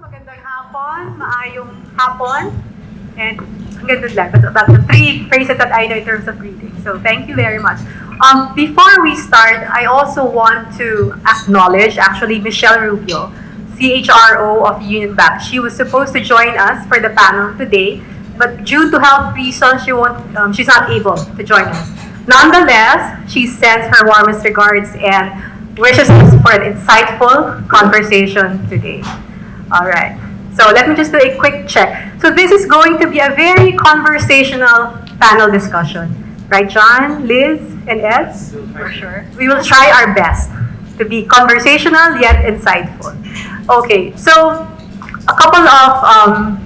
Magandang hapon, maayong hapon, and ang ganda lang. That's about the three phrases that I know in terms of greeting. So thank you very much. Before we start, I also want to acknowledge actually Michelle Rubio, CHRO of Union Bank. She was supposed to join us for the panel today, but due to health reasons, she's not able to join us. Nonetheless, she sends her warmest regards and wishes us for an insightful conversation today. All right. So let me just do a quick check. So this is going to be a very conversational panel discussion. Right, John, Liz, and Ed? For sure. We will try our best to be conversational yet insightful. Okay, so a couple of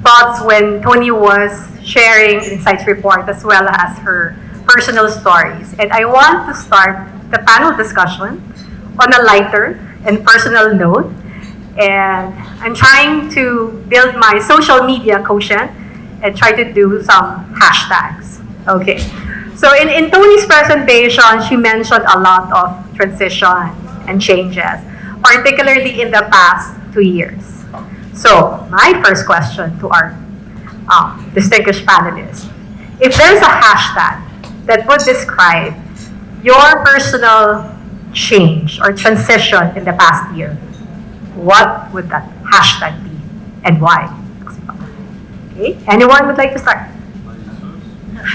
thoughts when Tony was sharing Insights report as well as her personal stories. And I want to start the panel discussion on a lighter and personal note. And I'm trying to build my social media quotient and try to do some hashtags. Okay. So in Tony's presentation, she mentioned a lot of transition and changes, particularly in the past 2 years. So my first question to our distinguished panelists, if there's a hashtag that would describe your personal change or transition in the past year, what would that hashtag be and why? Okay, anyone would like to start?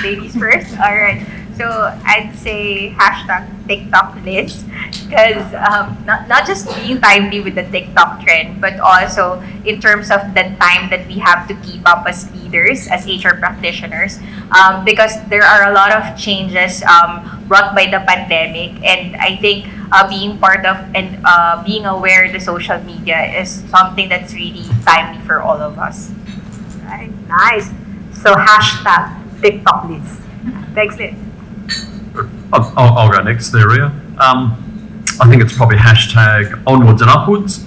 Ladies first. All right. So I'd say hashtag TikTok Liz, because not just being timely with the TikTok trend, but also in terms of the time that we have to keep up as leaders, as HR practitioners, because there are a lot of changes brought by the pandemic, and I think being part of and being aware of the social media is something that's really timely for all of us. Right, nice. So hashtag TikTok Liz. Thanks, Liz. I'll go next there, Ria. I think it's probably hashtag onwards and upwards.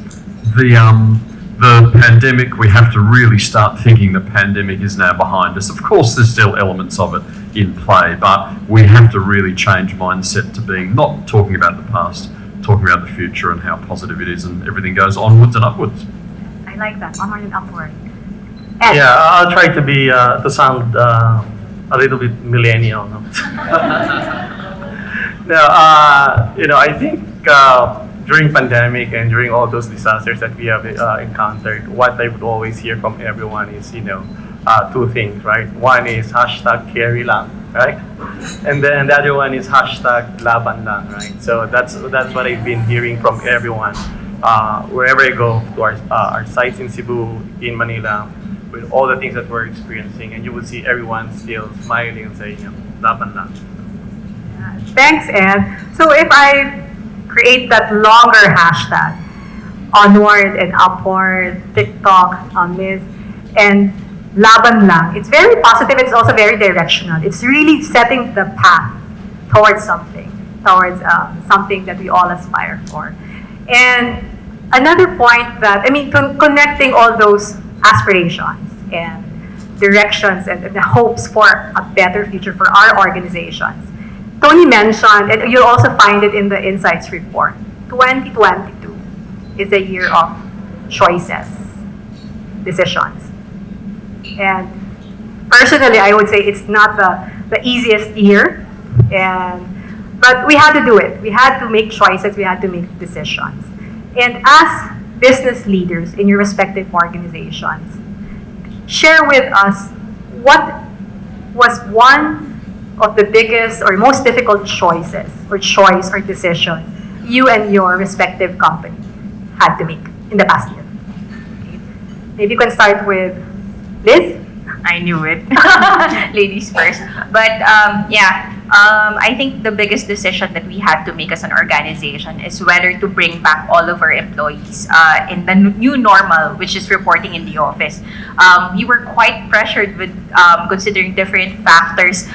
The pandemic, we have to really start thinking the pandemic is now behind us. Of course, there's still elements of it in play, but we have to really change mindset to being not talking about the past, talking about the future and how positive it is, and everything goes onwards and upwards. I like that, onward and upward. Yeah, I'll try to be to sound a little bit millennial. No? No, I think during pandemic and during all those disasters that we have encountered, what I would always hear from everyone is, two things, right? One is hashtag carry lang, right? And then the other one is hashtag laban lang, right? So that's what I've been hearing from everyone. Wherever I go to our sites in Cebu, in Manila, with all the things that we're experiencing, and you will see everyone still smiling and saying, laban lang. Thanks, Ed. So if I create that longer hashtag, onward and upward, TikTok, Liz, and laban lang, it's very positive, it's also very directional. It's really setting the path towards something that we all aspire for. And another point connecting all those aspirations and directions and the hopes for a better future for our organizations. Tony mentioned, and you'll also find it in the Insights report, 2022 is a year of choices, decisions. And personally, I would say it's not the easiest year, but we had to do it. We had to make choices, we had to make decisions. And as business leaders in your respective organizations, share with us what was one of the biggest or most difficult choices or choice or decision you and your respective company had to make in the past year. Okay. Maybe you can start with Liz. I knew it. Ladies first. But I think the biggest decision that we had to make as an organization is whether to bring back all of our employees in the new normal, which is reporting in the office. We were quite pressured with considering different factors.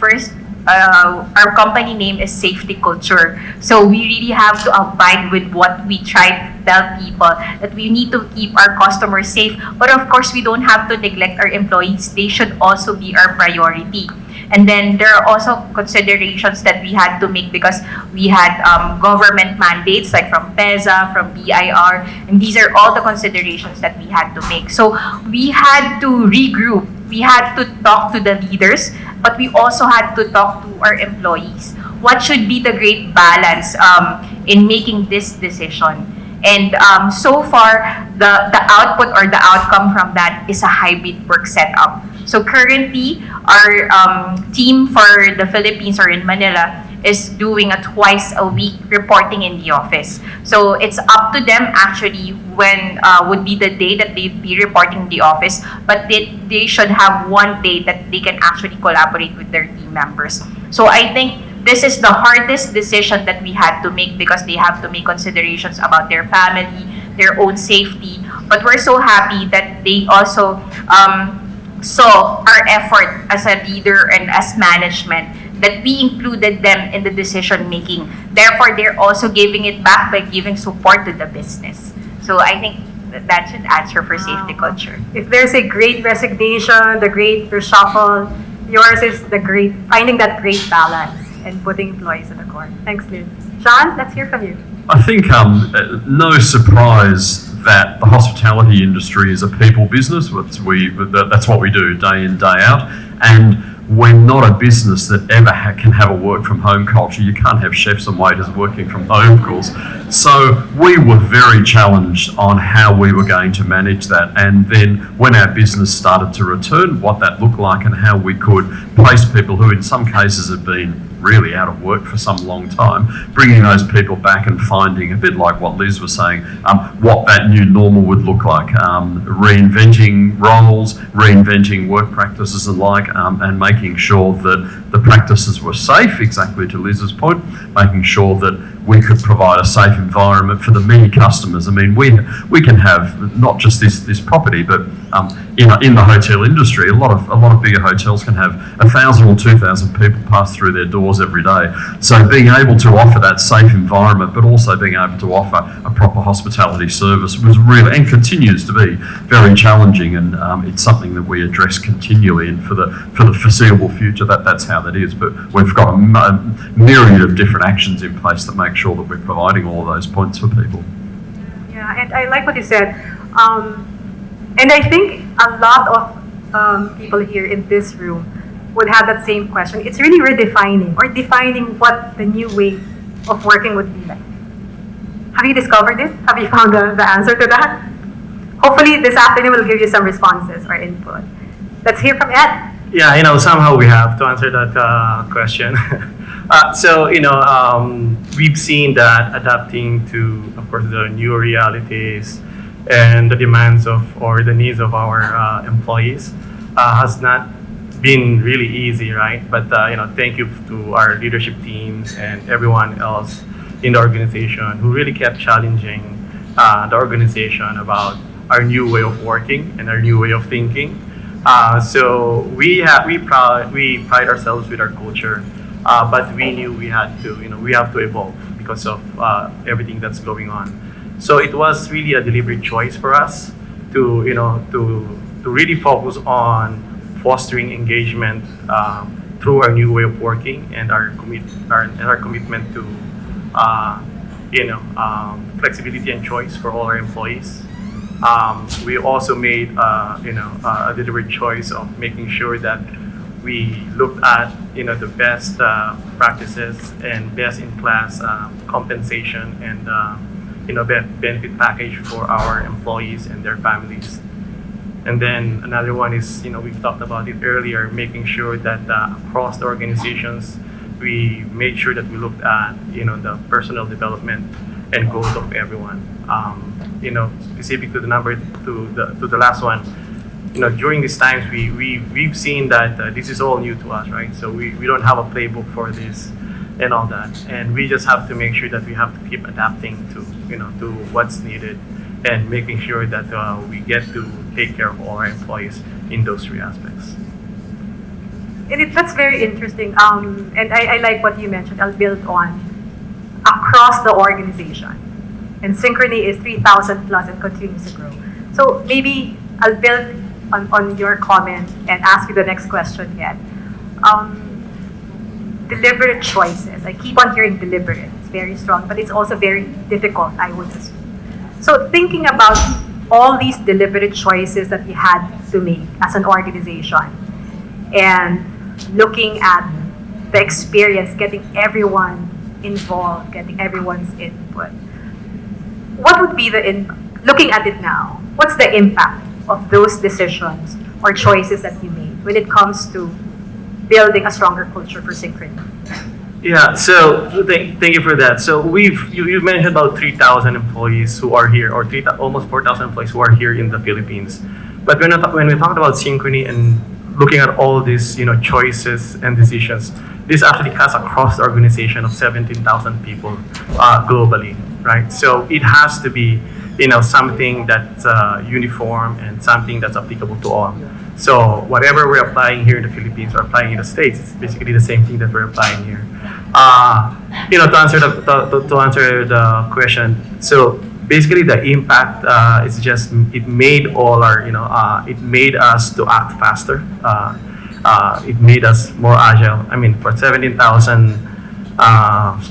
First, our company name is Safety Culture. So we really have to abide with what we try to tell people, that we need to keep our customers safe. But of course, we don't have to neglect our employees. They should also be our priority. And then there are also considerations that we had to make because we had government mandates like from PEZA, from BIR, and these are all the considerations that we had to make. So we had to regroup. We had to talk to the leaders, but we also had to talk to our employees. What should be the great balance in making this decision? And so far, the output or the outcome from that is a hybrid work setup. So currently, our team for the Philippines or in Manila is doing a twice a week reporting in the office. So it's up to them actually when would be the day that they'd be reporting in the office, but they should have one day that they can actually collaborate with their team members. So I think this is the hardest decision that we had to make because they have to make considerations about their family, their own safety. But we're so happy that they also saw our effort as a leader and as management, that we included them in the decision making. Therefore, they're also giving it back by giving support to the business. So I think that should answer for safety culture. If there's a great resignation, the great reshuffle, yours is the great, finding that great balance and putting employees at the core. Thanks, Liz. Sean, let's hear from you. I think no surprise that the hospitality industry is a people business. That's what we do day in, day out. And we're not a business that ever can have a work from home culture. You can't have chefs and waiters working from home, of course. So we were very challenged on how we were going to manage that. And then when our business started to return, what that looked like and how we could place people who in some cases had been really out of work for some long time, bringing those people back and finding, a bit like what Liz was saying, what that new normal would look like, reinventing roles, reinventing work practices and like, and making sure that the practices were safe, exactly to Liz's point, making sure that we could provide a safe environment for the many customers. I mean, we can have not just this property, but in the hotel industry, a lot of bigger hotels can have 1,000 or 2,000 people pass through their doors every day. So being able to offer that safe environment, but also being able to offer a proper hospitality service was really, and continues to be, very challenging. And it's something that we address continually, and for the foreseeable future, that's how that is. But we've got a myriad of different actions in place that make sure that we're providing all of those points for people. Yeah, and I like what you said. And I think a lot of people here in this room would have that same question. It's really redefining or defining what the new way of working would be like. Have you discovered it? Have you found the answer to that? Hopefully this afternoon will give you some responses or input. Let's hear from Ed. Yeah, somehow we have to answer that question. So, we've seen that adapting to, of course, the new realities and the demands or the needs of our employees has not been really easy, right? But, thank you to our leadership teams and everyone else in the organization who really kept challenging the organization about our new way of working and our new way of thinking. So we pride ourselves with our culture, but we knew we had to, we have to evolve because of everything that's going on. So it was really a deliberate choice for us to, to really focus on fostering engagement through our new way of working and our commitment to, flexibility and choice for all our employees. We also made a deliberate choice of making sure that we looked at the best practices and best in class compensation and benefit package for our employees and their families. And then another one is we've talked about it earlier, making sure that across the organizations we made sure that we looked at the personal development and growth of everyone. Specific to the last one, during these times we've seen that this is all new to us, right? So we don't have a playbook for this and all that, and we just have to make sure that we have to keep adapting to to what's needed and making sure that we get to take care of all our employees in those three aspects. And that's very interesting. And I like what you mentioned. I'll build on across the organization. And Synchrony is 3,000 plus and continues to grow. So maybe I'll build on your comment and ask you the next question yet. deliberate choices. I keep on hearing deliberate. It's very strong, but it's also very difficult, I would assume. So thinking about all these deliberate choices that we had to make as an organization and looking at the experience, getting everyone involved, getting everyone's input, what would be looking at it now, what's the impact of those decisions or choices that you made when it comes to building a stronger culture for Synchrony? Yeah, so thank you for that. So you've mentioned about 3,000 employees who are here, or almost 4,000 employees who are here in the Philippines. But when we talked about Synchrony and looking at all these choices and decisions, this actually cuts across the organization of 17,000 people globally, right? So it has to be something that's uniform and something that's applicable to all. So whatever we're applying here in the Philippines or applying in the States, it's basically the same thing that we're applying here. To answer the question, so basically the impact is just it made all our it made us to act faster. It made us more agile. I mean, for 17,000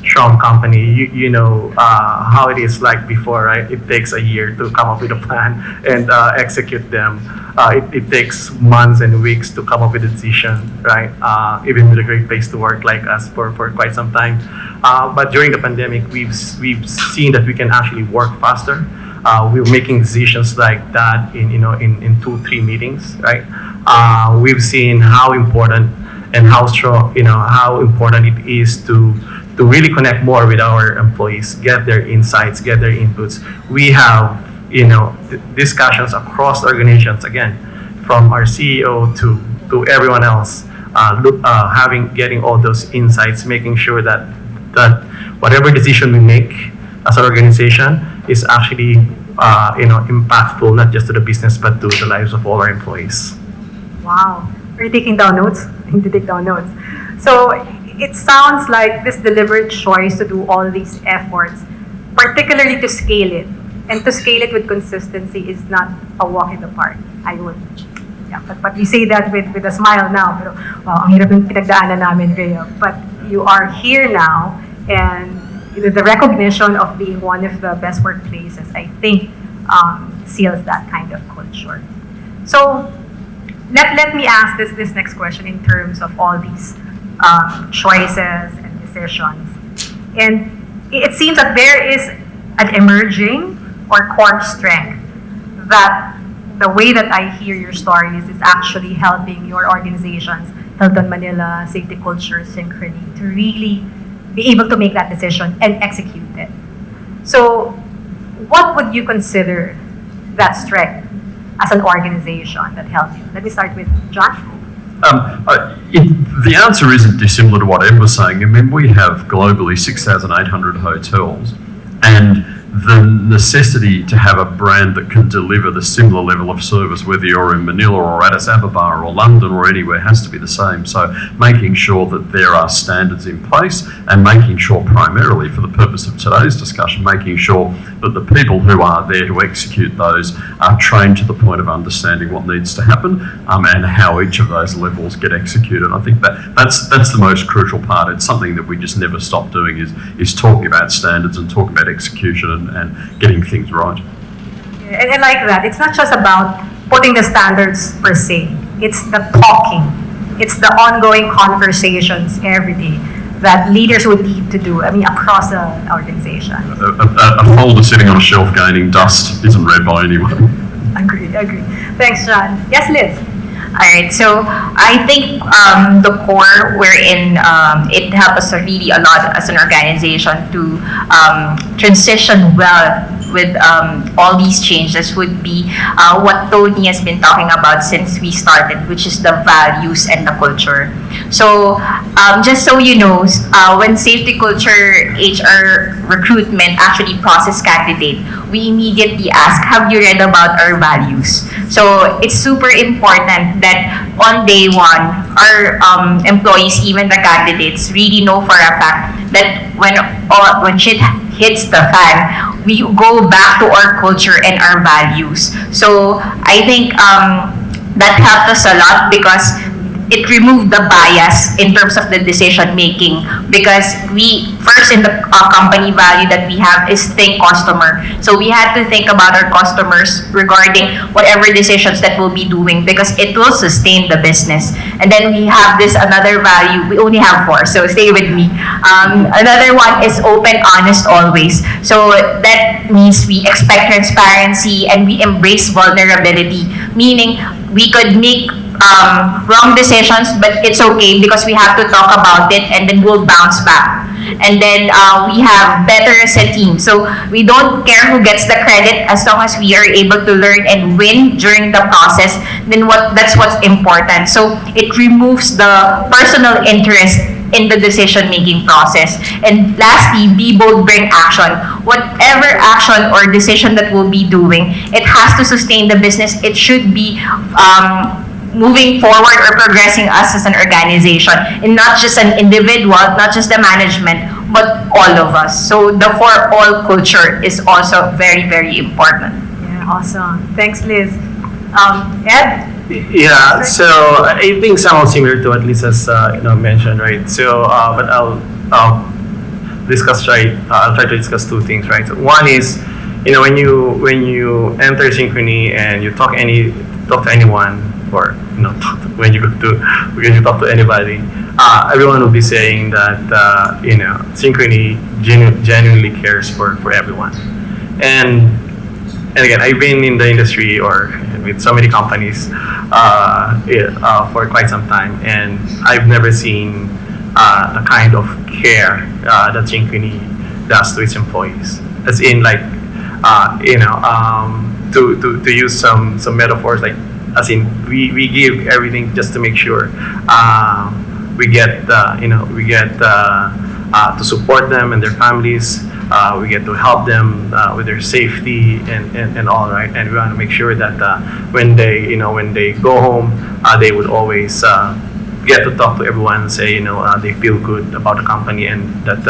strong company, you know how it is like before, right? It takes a year to come up with a plan and execute them. It takes months and weeks to come up with a decision, right? Even with a great place to work like us for quite some time. But during the pandemic, we've seen that we can actually work faster. We're making decisions like that in 2-3 meetings, right? We've seen how important and how strong, how important it is to really connect more with our employees, get their insights, get their inputs. We have, discussions across organizations, again, from our CEO to everyone else, getting all those insights, making sure that whatever decision we make as an organization is actually, impactful, not just to the business, but to the lives of all our employees. Wow. Are you taking down notes? I need to take down notes. So it sounds like this deliberate choice to do all these efforts, particularly to scale it, and to scale it with consistency is not a walk in the park. I would, yeah. But you say that with a smile now. Pero, wow, ang hirap ng pinagdaanan namin, Rhea. But you are here now, and the recognition of being one of the best workplaces, I think, seals that kind of culture. So let me ask this next question in terms of all these choices and decisions. And it seems that there is an emerging or core strength that the way that I hear your stories is actually helping your organizations, Hilton Manila, Safety Culture, Synchrony, to really be able to make that decision and execute it. So what would you consider that strength as an organization that helps you? Let me start with John. The answer isn't dissimilar to what Ed was saying. I mean, we have globally 6,800 hotels, and the necessity to have a brand that can deliver the similar level of service, whether you're in Manila or Addis Ababa or London or anywhere, has to be the same. So making sure that there are standards in place, and making sure, primarily for the purpose of today's discussion, making sure that the people who are there to execute those are trained to the point of understanding what needs to happen, and how each of those levels get executed. I think that's the most crucial part. It's something that we just never stop doing, is talking about standards and talking about execution and getting things right. And I like that. It's not just about putting the standards per se. It's the talking. It's the ongoing conversations every day that leaders would need to do, across the organization. A folder sitting on a shelf gaining dust isn't read by anyone. Agree. Thanks, John. Yes, Liz? All right, so I think the core wherein it helped us really a lot as an organization to transition well with all these changes would be what Tony has been talking about since we started, which is the values and the culture. So just so you know, when safety culture HR recruitment actually process candidate, we immediately ask, have you read about our values? So it's super important that on day one, our employees, even the candidates, really know for a fact that when shit hits the fan, we go back to our culture and our values. So I think that helped us a lot, because it removed the bias in terms of the decision making, because we first in the company value that we have is think customer. So we had to think about our customers regarding whatever decisions that we'll be doing, because it will sustain the business. And then we have this another value. We only have four, so stay with me. Another one is open, honest, always. So that means we expect transparency and we embrace vulnerability, meaning we could make wrong decisions, but it's okay because we have to talk about it and then we'll bounce back. And then we have better as a team. So we don't care who gets the credit as long as we are able to learn and win during the process. Then that's what's important. So it removes the personal interest in the decision-making process. And lastly, be bold, bring action. Whatever action or decision that we'll be doing, it has to sustain the business. It should be moving forward or progressing us as an organization, and not just an individual, not just the management, but all of us. So the for all culture is also very, very important. Yeah, awesome. Thanks, Liz. Ed? Yeah, so I think somehow similar to what Lisa's mentioned, right? So, but I'll discuss I'll try to discuss two things, right? So one is, when you enter Synchrony and you talk to anyone, or when you talk to anybody, everyone will be saying that Synchrony genuinely cares for everyone. And again, I've been in the industry or with so many companies for quite some time, and I've never seen the kind of care that Synchrony does to its employees. As in, like, to use some metaphors, like, as in we give everything just to make sure we get to support them and their families. We get to help them with their safety and all, right? And we want to make sure that when they go home, they would always get to talk to everyone and say they feel good about the company and that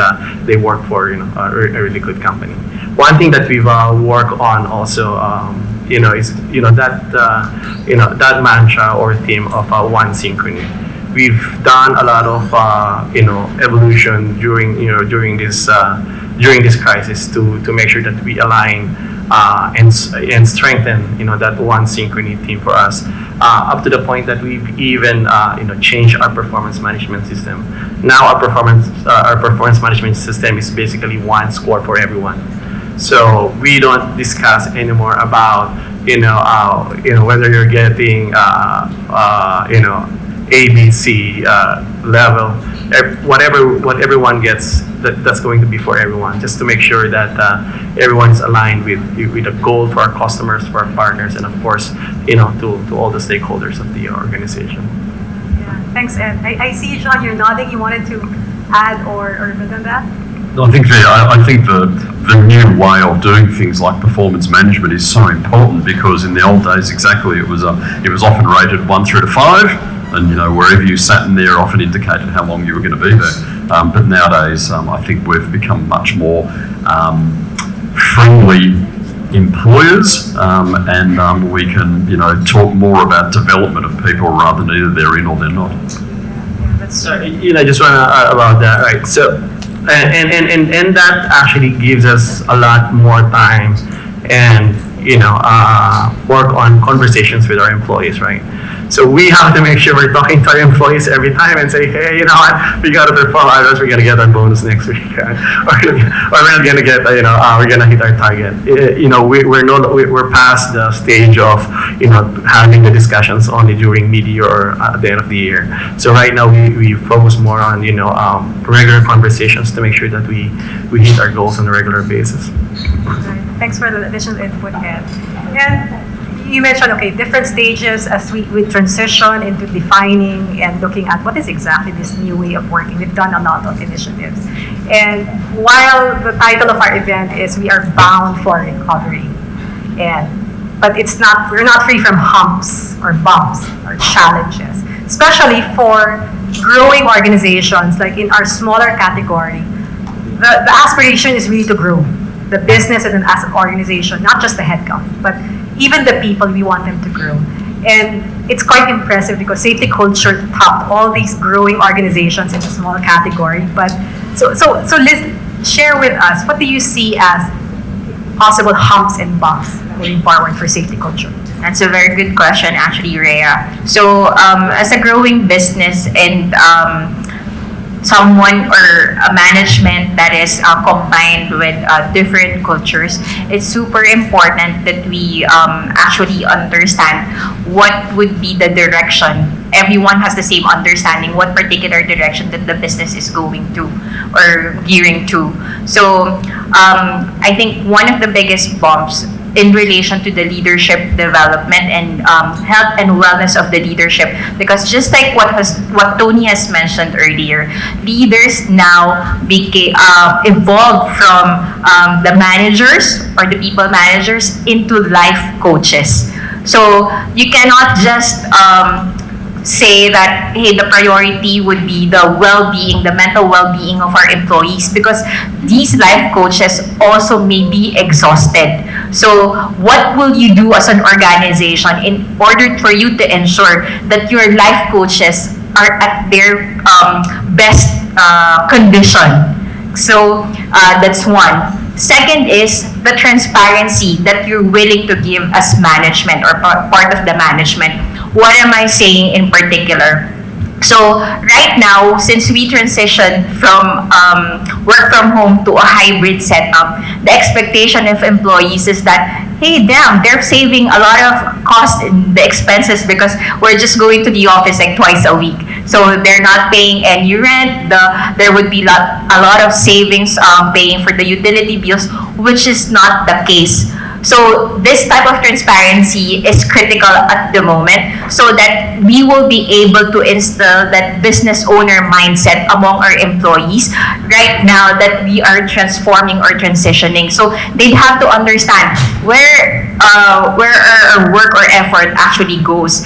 they work for a really good company. One thing that we've worked on also is that mantra or theme of one Synchrony. We've done a lot of evolution during this crisis to make sure that we align and strengthen that one Synchrony team for us, up to the point that we've even changed our performance management system. Now our performance management system is basically one score for everyone. So we don't discuss anymore about whether you're getting ABC level, what everyone gets. That's going to be for everyone, just to make sure that everyone is aligned with a goal for our customers, for our partners, and of course, to all the stakeholders of the organization. Yeah, thanks, Ed. I see, John, you're nodding. You wanted to add or build on that? I think the new way of doing things like performance management is so important, because in the old days, exactly, it was often rated 1 through to 5. And wherever you sat in there often indicated how long you were going to be there. But nowadays, I think we've become much more friendly employers, and we can talk more about development of people rather than either they're in or they're not. Yeah, that's true. I just want to add about that, right? So, and that actually gives us a lot more time and work on conversations with our employees, right? So we have to make sure we're talking to our employees every time and say, hey, what, we got to perform, otherwise we're going to get our bonus next week, or we're not going to get, we're going to hit our target. We're past the stage of, having the discussions only during mid-year or at the end of the year. So right now we focus more on, regular conversations to make sure that we hit our goals on a regular basis. Right. Thanks for the additional input, Ed. And you mentioned, different stages as we transition into defining and looking at what is exactly this new way of working. We've done a lot of initiatives. And while the title of our event is We Are Bound for Recovery, but we're not free from humps or bumps or challenges, especially for growing organizations, like in our smaller category. The aspiration is really to grow the business as an organization, not just the headcount, but even the people, we want them to grow. And it's quite impressive because safety culture topped all these growing organizations in a small category. But so Liz, share with us, what do you see as possible humps and bumps moving forward for safety culture? That's a very good question, actually, Rhea. So, as a growing business and someone or a management that is combined with different cultures, it's super important that we actually understand what would be the direction. Everyone has the same understanding what particular direction that the business is going to or gearing to. So I think one of the biggest bumps in relation to the leadership development and health and wellness of the leadership, because just like what Tony has mentioned earlier, leaders now evolved from the managers or the people managers into life coaches. So you cannot just say that, hey, the priority would be the well-being, the mental well-being of our employees, because these life coaches also may be exhausted. So what will you do as an organization in order for you to ensure that your life coaches are at their best condition? So that's one. Second is the transparency that you're willing to give as management or part of the management. What am I saying in particular? So right now, since we transitioned from work from home to a hybrid setup, the expectation of employees is that, hey, damn, they're saving a lot of cost in the expenses because we're just going to the office like twice a week. So they're not paying any rent. There would be a lot of savings paying for the utility bills, which is not the case. So this type of transparency is critical at the moment so that we will be able to instill that business owner mindset among our employees right now that we are transforming or transitioning. So they have to understand where our work or effort actually goes.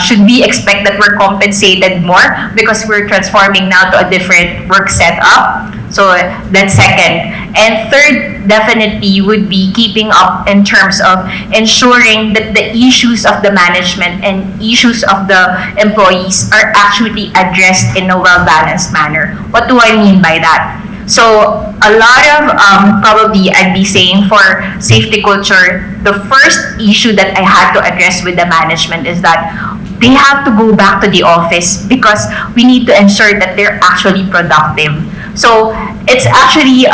Should we expect that we're compensated more because we're transforming now to a different work setup? So that's second. And third, definitely would be keeping up in terms of ensuring that the issues of the management and issues of the employees are actually addressed in a well-balanced manner. What do I mean by that? So a lot of probably I'd be saying for safety culture, the first issue that I had to address with the management is that they have to go back to the office because we need to ensure that they're actually productive. So it's actually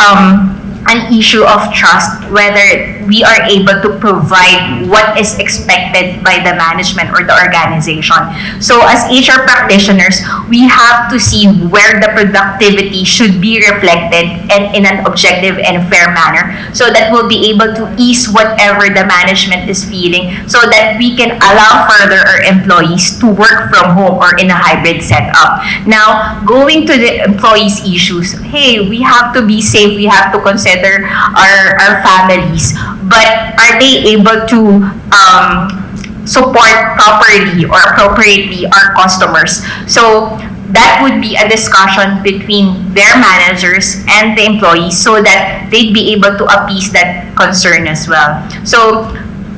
an issue of trust whether we are able to provide what is expected by the management or the organization. So as HR practitioners, we have to see where the productivity should be reflected and in an objective and fair manner so that we'll be able to ease whatever the management is feeling so that we can allow further our employees to work from home or in a hybrid setup. Now, going to the employees' issues, hey, we have to be safe, we have to consider our families, but are they able to support properly or appropriately our customers? So that would be a discussion between their managers and the employees so that they'd be able to appease that concern as well. So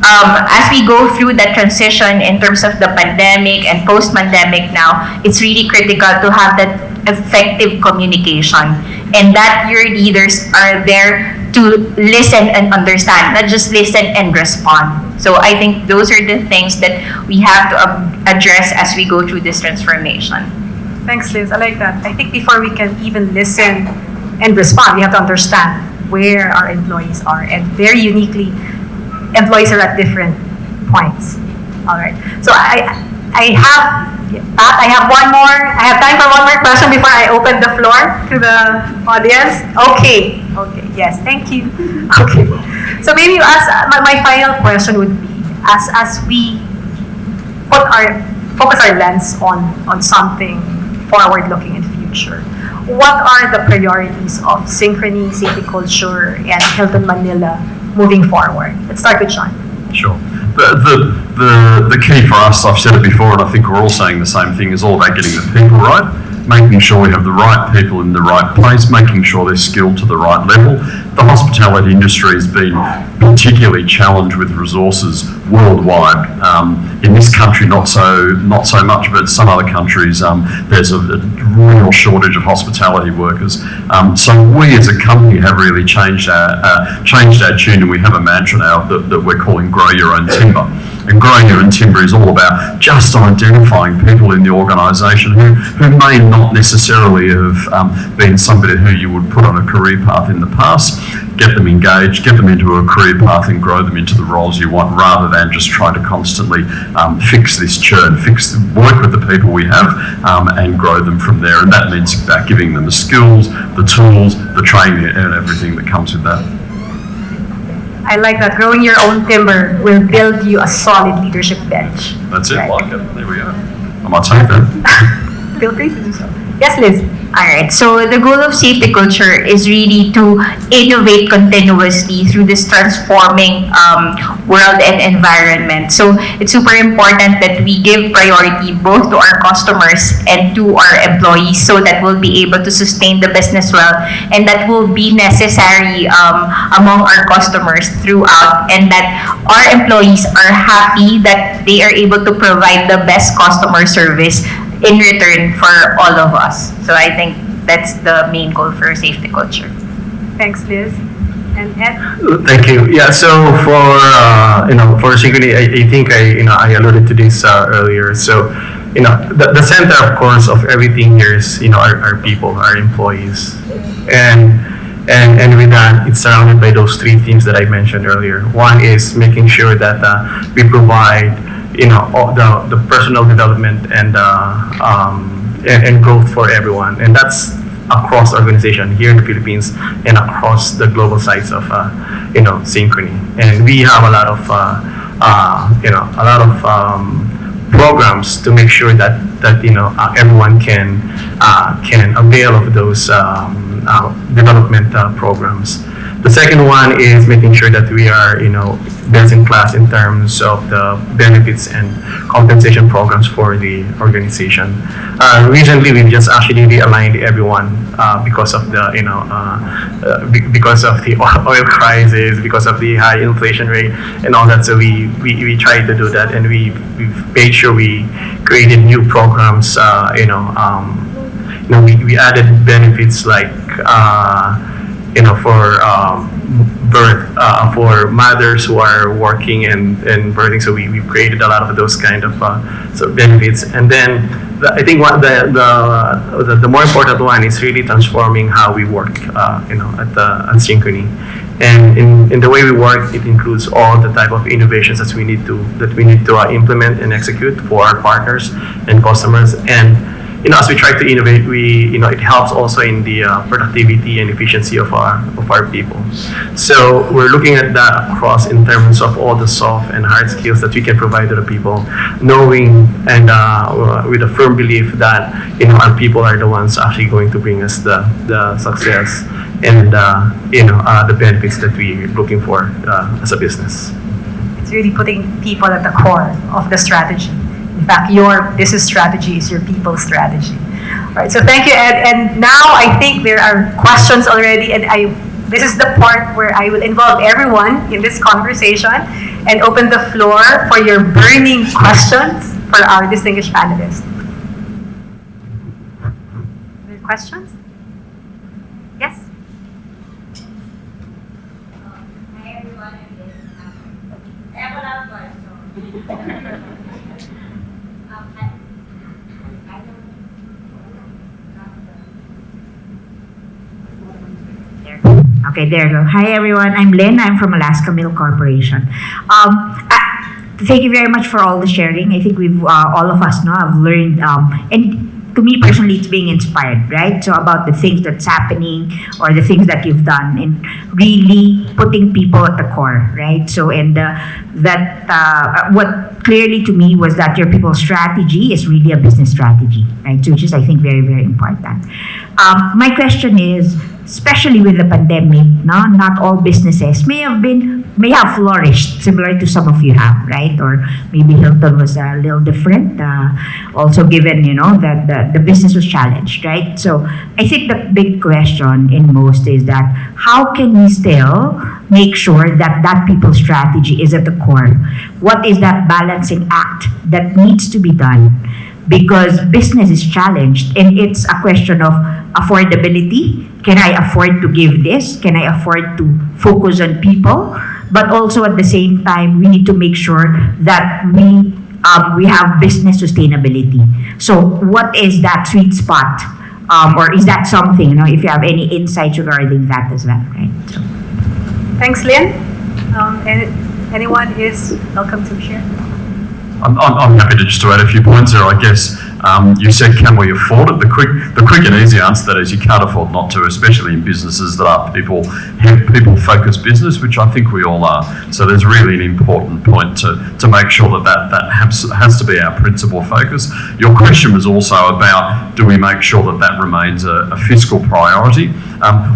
as we go through that transition in terms of the pandemic and post-pandemic now, it's really critical to have that effective communication and that your leaders are there to listen and understand, not just listen and respond. So I think those are the things that we have to address as we go through this transformation. Thanks, Liz. I like that. I think before we can even listen and respond, we have to understand where our employees are. And very uniquely, employees are at different points. All right. So I have one more. I have time for one more question before I open the floor to the audience. Okay. Yes. Thank you. Okay. So maybe my final question would be, as we focus our lens on something forward-looking in future, what are the priorities of Synchrony, Safety Culture, and Hilton Manila moving forward? Let's start with Sean. Sure. The key for us, I've said it before, and I think we're all saying the same thing, is all about getting the people right, making sure we have the right people in the right place, making sure they're skilled to the right level. The hospitality industry has been particularly challenged with resources worldwide. In this country, not so much, but some other countries, there's a real shortage of hospitality workers. So we as a company have really changed our tune, and we have a mantra now that we're calling "Grow Your Own Timber." And growing your own timber is all about just identifying people in the organisation who may not necessarily have been somebody who you would put on a career path in the past, get them engaged, get them into a career path and grow them into the roles you want, rather than just trying to constantly fix this churn, work with the people we have and grow them from there. And that means about giving them the skills, the tools, the training and everything that comes with that. I like that. Growing your own timber will build you a solid leadership bench. That's it, Right. like it. There we go. I might take that. Feel free to do so. Yes, Liz. Alright, so the goal of safety culture is really to innovate continuously through this transforming world and environment. So it's super important that we give priority both to our customers and to our employees, so that we'll be able to sustain the business well, and that will be necessary among our customers throughout, and that our employees are happy that they are able to provide the best customer service in return for all of us. So I think that's the main goal for safety culture. Thanks, Liz. And Ed? Thank you. Yeah. So for Synchrony, I think I alluded to this earlier. So the center, of course, of everything here is our people, our employees, and with that, it's surrounded by those three themes that I mentioned earlier. One is making sure that we provide all the personal development and growth for everyone, and that's across the organization here in the Philippines and across the global sites of Synchrony. And we have a lot of programs to make sure that everyone can avail of those development programs. The second one is making sure that we are, best in class in terms of the benefits and compensation programs for the organization. Recently, we've just actually realigned everyone because of the, because of the oil crisis, because of the high inflation rate and all that. So we tried to do that, and we've made sure we created new programs. We added benefits like. For birth, for mothers who are working and birthing. So we've created a lot of those kind of benefits. And then I think the more important one is really transforming how we work, at Synchrony. And in the way we work, it includes all the type of innovations that we need to implement and execute for our partners and customers. And as we try to innovate, it helps also in the productivity and efficiency of our people. So we're looking at that across in terms of all the soft and hard skills that we can provide to the people, knowing and with a firm belief that our people are the ones actually going to bring us the success and the benefits that we're looking for as a business. It's really putting people at the core of the strategy. In fact, your business strategy is your people strategy. All right, so thank you, Ed. And now I think there are questions already, and this is the part where I will involve everyone in this conversation and open the floor for your burning questions for our distinguished panelists. Any questions? Yes? Hi everyone, I'm Liz. I have a lot of questions. Okay, there you go. Hi everyone, I'm Lynn. I'm from Alaska Milk Corporation. Thank you very much for all the sharing. I think we've all of us now have learned, and to me personally, it's being inspired, right? So about the things that's happening or the things that you've done, and really putting people at the core, right? So and what clearly to me was that your people strategy is really a business strategy, right? So which is I think very, very important. My question is, especially with the pandemic, no, not all businesses may have flourished similar to some of you have, right? Or maybe Hilton was a little different, also given that the business was challenged, right? So I think the big question in most is that how can we still make sure that that people strategy is at the core? What is that balancing act that needs to be done? Because business is challenged and it's a question of affordability. Can I afford to give this? Can I afford to focus on people? But also at the same time, we need to make sure that we have business sustainability. So what is that sweet spot? Or is that something, if you have any insights regarding that as well, right? So. Thanks, Lynn. And anyone is welcome to share. I'm happy to just to add a few points there. I guess you said, can we afford it? The quick and easy answer to that is you can't afford not to, especially in businesses that are people-focused business, which I think we all are. So there's really an important point to make sure that has to be our principal focus. Your question was also about, do we make sure that remains a fiscal priority?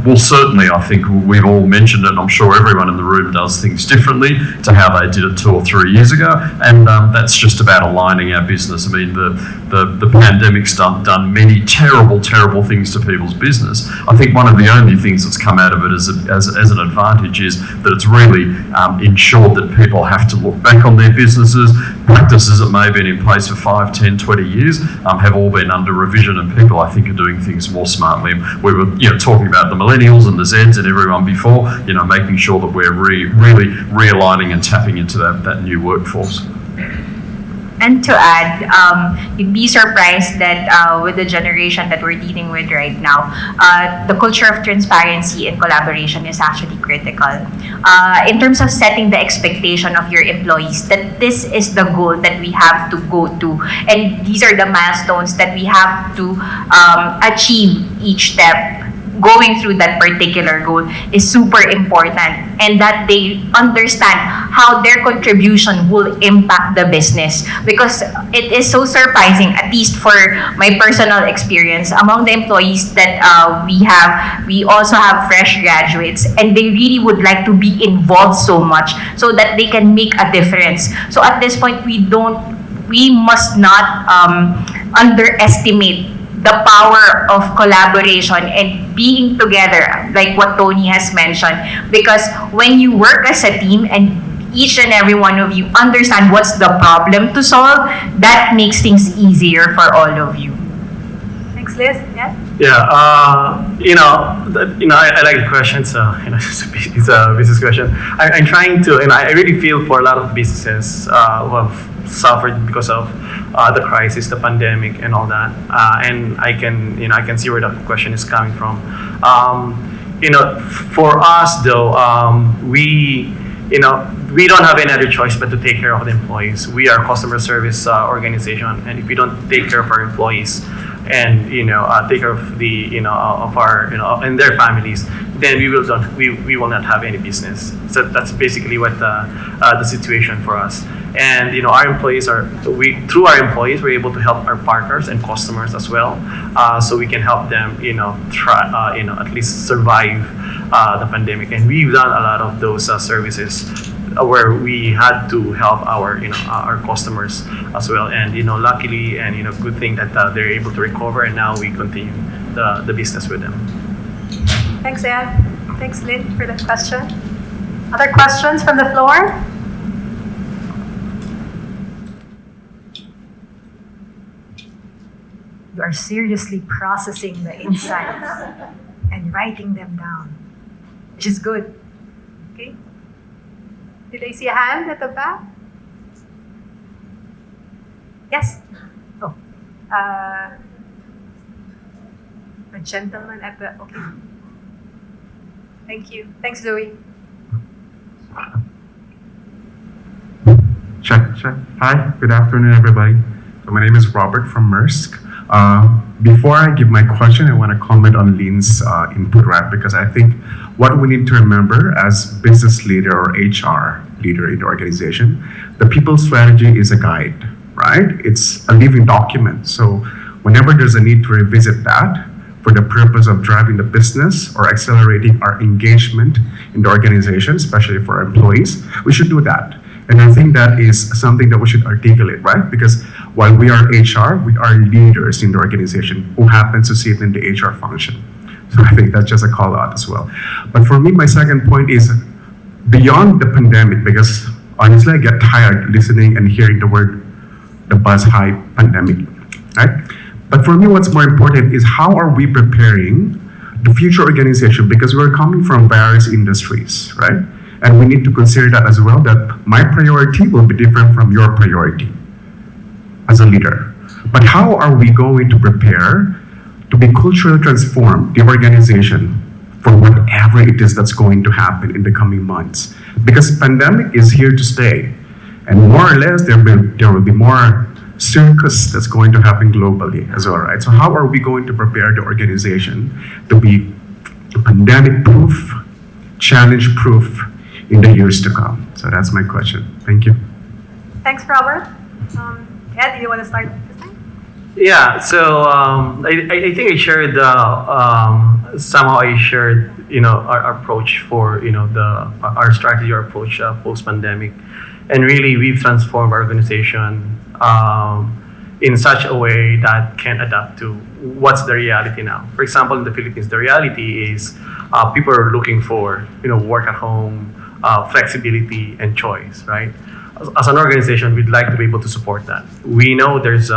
Well, certainly, I think we've all mentioned it, and I'm sure everyone in the room does things differently to how they did it 2 or 3 years ago, and that's just about aligning our business. I mean, the pandemic's done many terrible things to people's business. I think one of the only things that's come out of it as an advantage is that it's really ensured that people have to look back on their businesses. Practices that may have been in place for 5, 10, 20 years have all been under revision, and people, I think, are doing things more smartly. We were talking about the millennials and the Zs and everyone before, making sure that we're really realigning and tapping into that new workforce. And to add, you'd be surprised that with the generation that we're dealing with right now, the culture of transparency and collaboration is actually critical. In terms of setting the expectation of your employees that this is the goal that we have to go to, and these are the milestones that we have to achieve each step. Going through that particular goal is super important, and that they understand how their contribution will impact the business, because it is so surprising, at least for my personal experience, among the employees that we also have fresh graduates, and they really would like to be involved so much so that they can make a difference. So at this point, we must not underestimate the power of collaboration and being together, like what Tony has mentioned. Because when you work as a team and each and every one of you understand what's the problem to solve, that makes things easier for all of you. Thanks, Liz. Yeah. Yeah, I like the question. So, it's a business question. I'm trying to, I really feel for a lot of businesses who have suffered because of the crisis, the pandemic, and all that. And I can see where the question is coming from. For us though, we don't have any other choice but to take care of the employees. We are a customer service organization, and if we don't take care of our employees and take care of the of our and their families, then we will not have any business. So that's basically what the situation for us. And our employees through our employees we're able to help our partners and customers as well, so we can help them try at least survive the pandemic. And we've done a lot of those services where we had to help our customers as well. And luckily and good thing that they're able to recover, and now we continue the business with them. Thanks, Anne. Thanks, Lynn, for that question. Other questions from the floor? You are seriously processing the insights and writing them down, which is good. Okay? Did I see a hand at the back? Yes? Oh. A gentleman at the, okay. Thank you. Thanks, Zoe. Check. Hi, good afternoon, everybody. So my name is Robert from Maersk. Before I give my question, I want to comment on Lynn's input, right? Because I think what we need to remember as business leader or HR leader in the organization, the people strategy is a guide, right? It's a living document. So whenever there's a need to revisit that for the purpose of driving the business or accelerating our engagement in the organization, especially for our employees, we should do that. And I think that is something that we should articulate, right? Because while we are HR, we are leaders in the organization who happens to sit in the HR function. So I think that's just a call out as well. But for me, my second point is beyond the pandemic, because honestly, I get tired listening and hearing the buzz hype pandemic, right? But for me, what's more important is how are we preparing the future organization, because we're coming from various industries, right? And we need to consider that as well, that my priority will be different from your priority as a leader. But how are we going to prepare to be culturally transform the organization for whatever it is that's going to happen in the coming months? Because pandemic is here to stay. And more or less, there will be more circus that's going to happen globally as well, right? So how are we going to prepare the organization to be pandemic-proof, challenge-proof in the years to come? So that's my question. Thank you. Thanks, Robert. Ed, do you want to start this time? Yeah, so I think I shared somehow I shared our approach for our strategy, our approach post pandemic, and really we've transformed our organization in such a way that can adapt to what's the reality now. For example, in the Philippines, the reality is people are looking for work at home, flexibility and choice, right? As an organization, we'd like to be able to support that. We know there's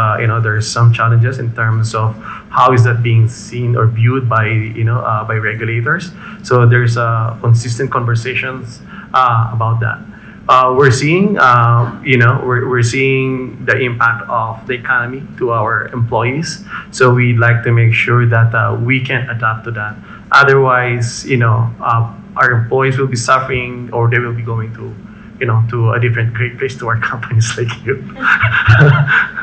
some challenges in terms of how is that being seen or viewed by by regulators. So there's consistent conversations about that. We're seeing we're seeing the impact of the economy to our employees. So we'd like to make sure that we can adapt to that. Otherwise, our employees will be suffering, or they will be going to to a different great place, to our companies like you,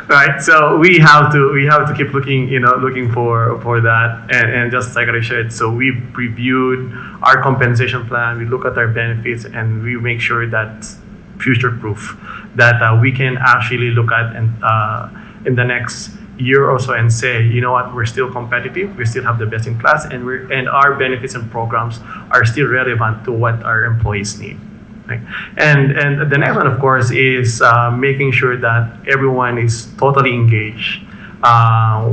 right? So we have to keep looking for that, and just like I said, so we've reviewed our compensation plan, we look at our benefits, and we make sure that future proof that we can actually look at and in the next year or so and say, you know what, we're still competitive, we still have the best in class, and our benefits and programs are still relevant to what our employees need. Right? And the next one, of course, is making sure that everyone is totally engaged.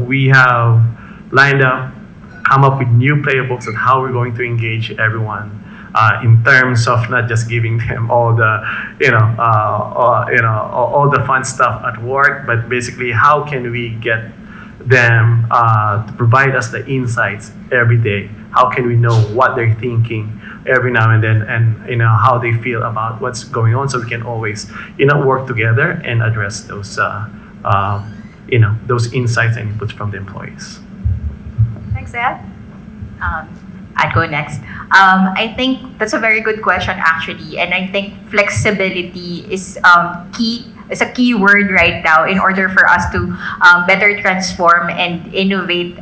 We have lined up, come up with new playbooks on how we're going to engage everyone in terms of not just giving them all the all the fun stuff at work, but basically how can we get them to provide us the insights every day? How can we know what they're thinking every now and then, and how they feel about what's going on, so we can always work together and address those those insights and inputs from the employees. Thanks, Ed. I'd go next. I think that's a very good question, actually, and I think flexibility is key. It's a key word right now in order for us to better transform and innovate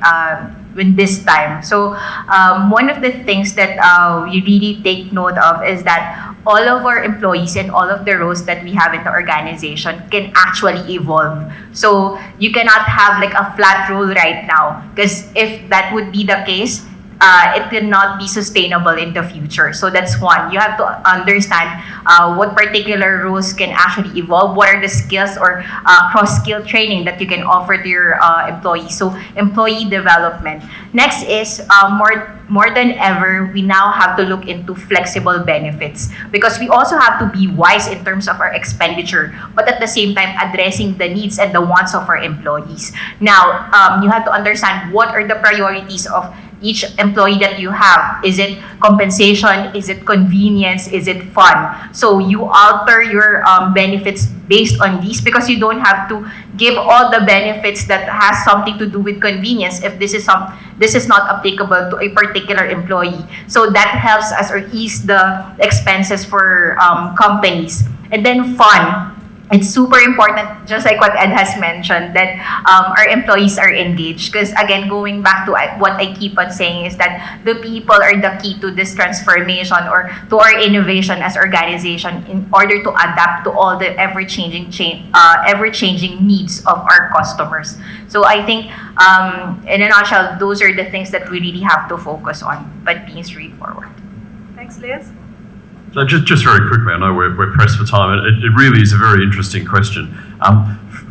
in this time. So one of the things that we really take note of is that all of our employees and all of the roles that we have in the organization can actually evolve. So you cannot have like a flat rule right now, because if that would be the case, it cannot be sustainable in the future. So that's one. You have to understand what particular roles can actually evolve, what are the skills or cross-skill training that you can offer to your employees. So employee development. Next is more than ever, we now have to look into flexible benefits, because we also have to be wise in terms of our expenditure, but at the same time addressing the needs and the wants of our employees. Now, you have to understand what are the priorities of each employee that you have. Is it compensation? Is it convenience? Is it fun? So you alter your benefits based on these, because you don't have to give all the benefits that has something to do with convenience if this is not applicable to a particular employee. So that helps us or ease the expenses for companies. And then fun. It's super important, just like what Ed has mentioned, that our employees are engaged. Because again, going back to what I keep on saying is that the people are the key to this transformation or to our innovation as organization in order to adapt to all the ever-changing needs of our customers. So I think, in a nutshell, those are the things that we really have to focus on, but being straightforward. Thanks, Liz. So just very quickly, I know we're pressed for time. It really is a very interesting question.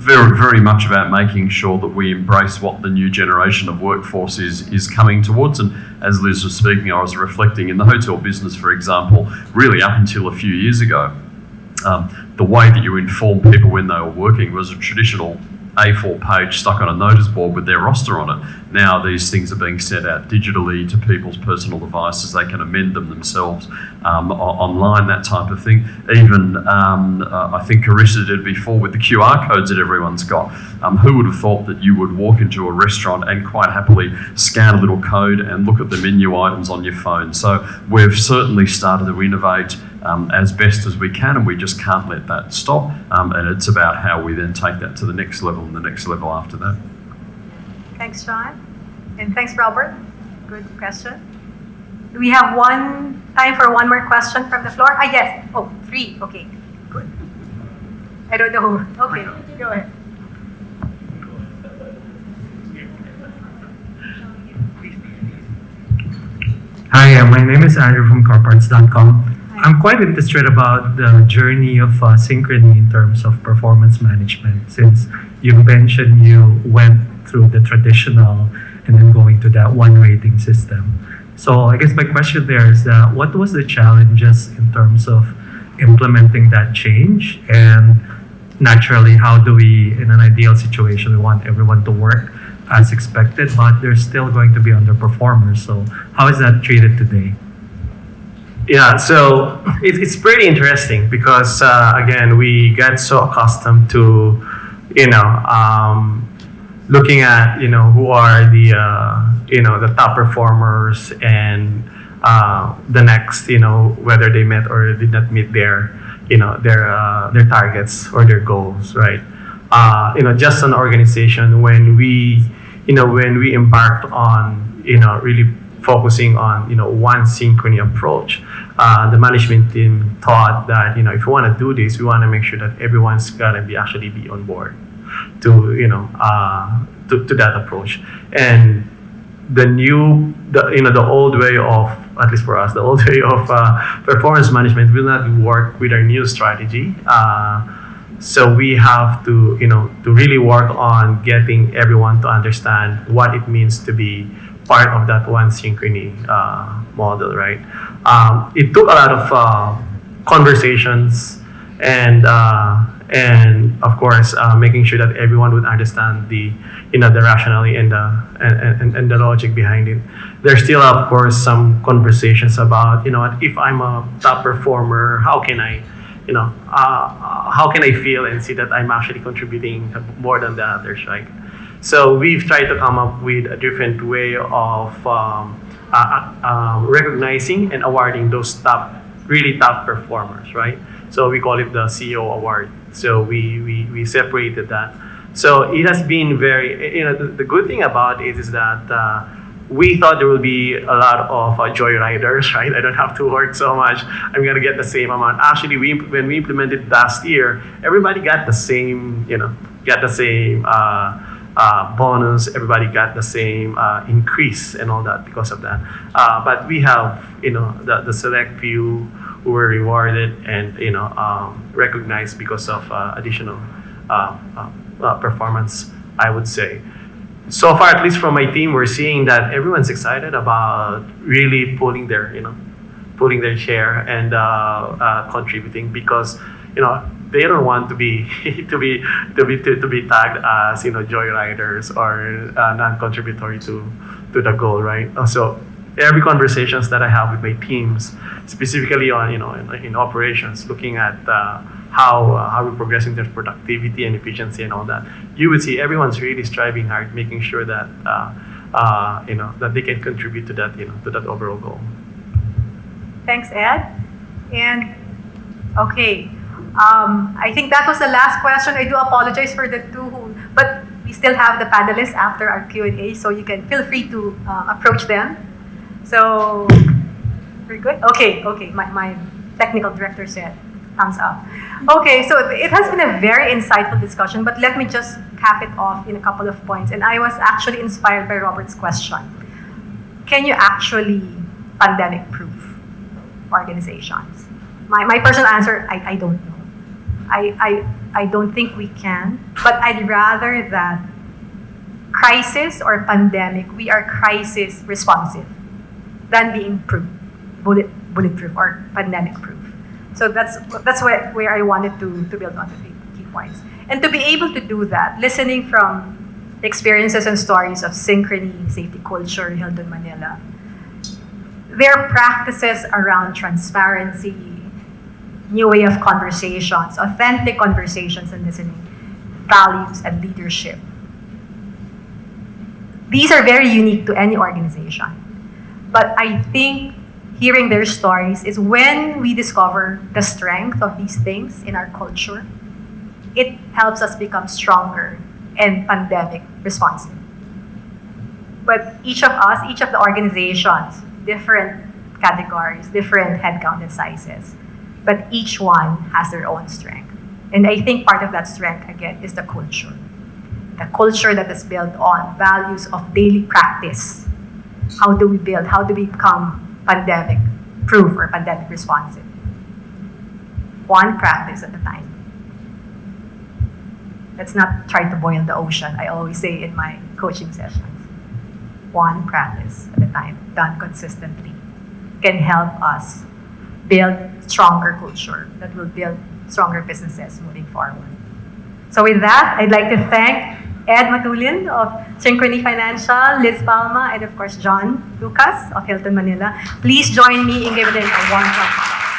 very, very much about making sure that we embrace what the new generation of workforce is coming towards. And as Liz was speaking, I was reflecting in the hotel business, for example, really up until a few years ago, the way that you inform people when they were working was a traditional A4 page stuck on a notice board with their roster on it. Now these things are being sent out digitally to people's personal devices. They can amend them themselves online, that type of thing. Even I think Carissa did before with the QR codes that everyone's got. Who would have thought that you would walk into a restaurant and quite happily scan a little code and look at the menu items on your phone? So we've certainly started to innovate as best as we can, and we just can't let that stop. And it's about how we then take that to the next level and the next level after that. Thanks, Sean. And thanks, Robert. Good question. Do we have time for one more question from the floor? Yes. Oh, 3. Okay, good. I don't know who. Okay, go ahead. Hi, my name is Andrew from carparts.com. I'm quite interested about the journey of Synchrony in terms of performance management, since you mentioned you went through the traditional and then going to that one rating system. So I guess my question there is that what was the challenges in terms of implementing that change? And naturally, how do we, in an ideal situation, we want everyone to work as expected, but there's still going to be underperformers. So how is that treated today? Yeah, so it's pretty interesting because again, we get so accustomed to, looking at, who are the, the top performers and the next, whether they met or did not meet their targets or their goals, right? Just an organization when we embarked on, really focusing on, one Synchrony approach, the management team thought that, if we want to do this, we want to make sure that everyone's gotta be on board to, to that approach. And the old way of, at least for us, the old way of performance management will not work with our new strategy. So we have to, to really work on getting everyone to understand what it means to be part of that one Synchrony model, right? It took a lot of conversations and of course making sure that everyone would understand the the rationale and the logic behind it. There's still of course some conversations about if I'm a top performer, how can I feel and see that I'm actually contributing more than the others, right? So we've tried to come up with a different way of recognizing and awarding those really top performers, right? So we call it the CEO award. So we separated that. So it has been very, the good thing about it is that we thought there will be a lot of joyriders, right? I don't have to work so much. I'm gonna get the same amount. Actually, when we implemented last year, everybody got the same, bonus. Everybody got the same increase and all that because of that. But we have, the select few who were rewarded and recognized because of additional performance, I would say. So far, at least from my team, we're seeing that everyone's excited about really pulling their share and contributing because they don't want to be to be tagged as joyriders or non-contributory to the goal, right? So every conversations that I have with my teams, specifically on in operations, looking at how we progress in terms of productivity and efficiency and all that, you would see everyone's really striving hard, making sure that that they can contribute to that to that overall goal. Thanks, Ed. And okay, I think that was the last question. I do apologize for the two but we still have the panelists after our Q&A, so you can feel free to approach them. So we're good. Okay. My technical director said thumbs up. Okay, so it has been a very insightful discussion, but let me just cap it off in a couple of points. And I was actually inspired by Robert's question. Can you actually pandemic-proof organizations? My personal answer, I don't know. I don't think we can. But I'd rather that crisis or pandemic, we are crisis responsive than being bulletproof or pandemic proof. So that's where I wanted to build on the key points. And to be able to do that, listening from the experiences and stories of Synchrony, safety culture, Hilton Manila, their practices around transparency, new way of conversations, authentic conversations and listening, values and leadership. These are very unique to any organization. But I think hearing their stories is when we discover the strength of these things in our culture, it helps us become stronger and pandemic responsive. But each of us, each of the organizations, different categories, different headcount and sizes, but each one has their own strength. And I think part of that strength, again, is the culture. The culture that is built on values of daily practice. How do we build? How do we become pandemic proof or pandemic responsive? One practice at a time. Let's not try to boil the ocean, I always say in my coaching sessions. One practice at a time, done consistently, can help us build stronger culture that will build stronger businesses moving forward. So with that, I'd like to thank Ed Matulin of Synchrony Financial, Liz Palma, and of course John Lucas of Hilton Manila. Please join me in giving them a warm applause.